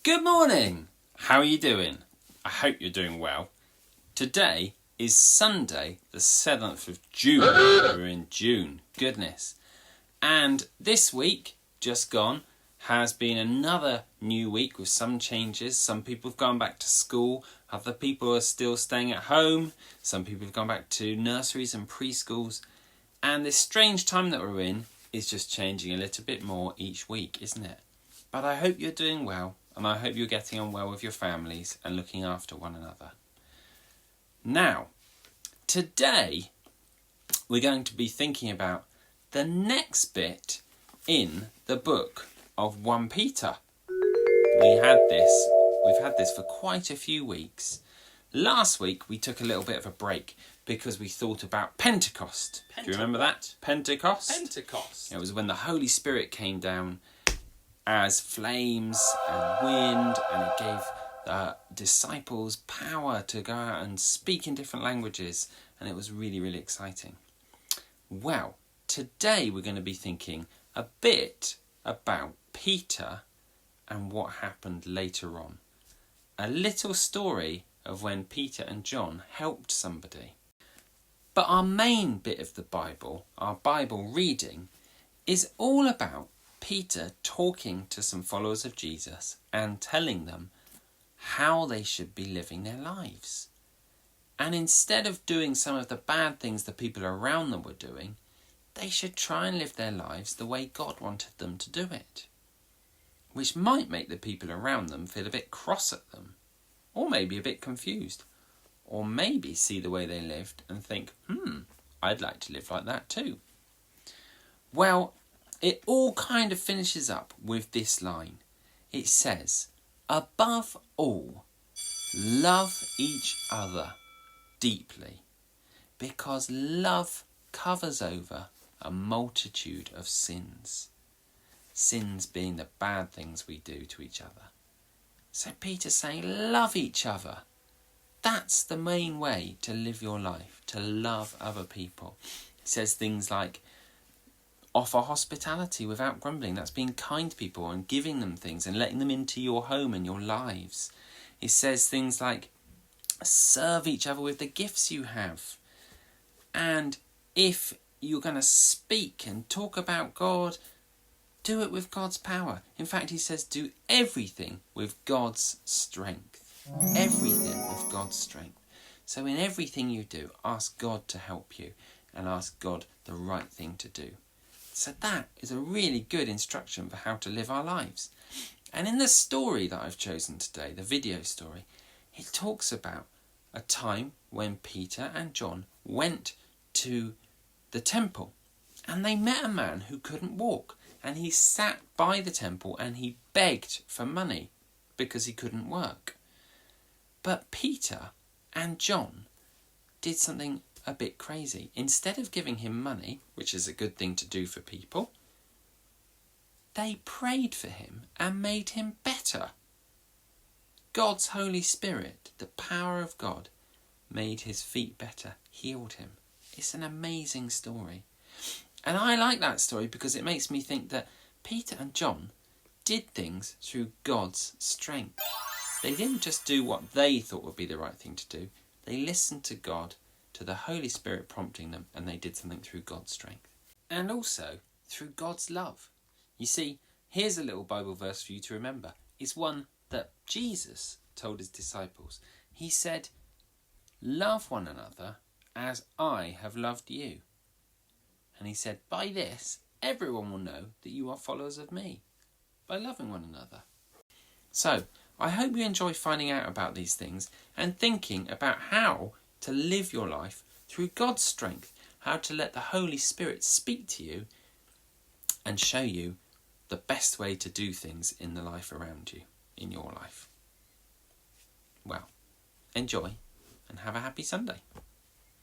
Good morning! How are you doing? I hope you're doing well. Today is Sunday, the 7th of June. We're in June, goodness. And this week, just gone, has been another new week with some changes. Some people have gone back to school, other people are still staying at home, some people have gone back to nurseries and preschools. And this strange time that we're in is just changing a little bit more each week, isn't it? But I hope you're doing well, and I hope you're getting on well with your families and looking after one another. Now, today we're going to be thinking about the next bit in the book of 1 Peter. We've had this for quite a few weeks. Last week we took a little bit of a break because we thought about Pentecost. Do you remember that? Pentecost? Pentecost. It was when the Holy Spirit came down as flames and wind, and it gave the disciples power to go out and speak in different languages, and it was really, really exciting. Well, today we're going to be thinking a bit about Peter and what happened later on. A little story of when Peter and John helped somebody. But our main bit of the Bible, our Bible reading, is all about Peter talking to some followers of Jesus and telling them how they should be living their lives. And instead of doing some of the bad things the people around them were doing, they should try and live their lives the way God wanted them to do it. Which might make the people around them feel a bit cross at them, or maybe a bit confused, or maybe see the way they lived and think, I'd like to live like that too. Well, it all kind of finishes up with this line. It says, above all, love each other deeply, because love covers over a multitude of sins. Sins being the bad things we do to each other. So Peter's saying, love each other. That's the main way to live your life, to love other people. He says things like, offer hospitality without grumbling. That's being kind to people and giving them things and letting them into your home and your lives. He says things like, serve each other with the gifts you have. And if you're going to speak and talk about God, do it with God's power. In fact, he says, do everything with God's strength. Everything with God's strength. So in everything you do, ask God to help you and ask God the right thing to do. So that is a really good instruction for how to live our lives. And in the story that I've chosen today, the video story, it talks about a time when Peter and John went to the temple and they met a man who couldn't walk, and he sat by the temple and he begged for money because he couldn't work. But Peter and John did something a bit crazy. Instead of giving him money, which is a good thing to do for people, they prayed for him and made him better. God's Holy Spirit, the power of God, made his feet better, healed him. It's an amazing story. And I like that story because it makes me think that Peter and John did things through God's strength. They didn't just do what they thought would be the right thing to do. They listened to God, to the Holy Spirit prompting them, and they did something through God's strength. And also through God's love. You see, here's a little Bible verse for you to remember. It's one that Jesus told his disciples. He said, love one another as I have loved you. And he said, by this, everyone will know that you are followers of me, by loving one another. So, I hope you enjoy finding out about these things and thinking about how to live your life through God's strength, how to let the Holy Spirit speak to you and show you the best way to do things in the life around you, in your life. Well, enjoy and have a happy Sunday.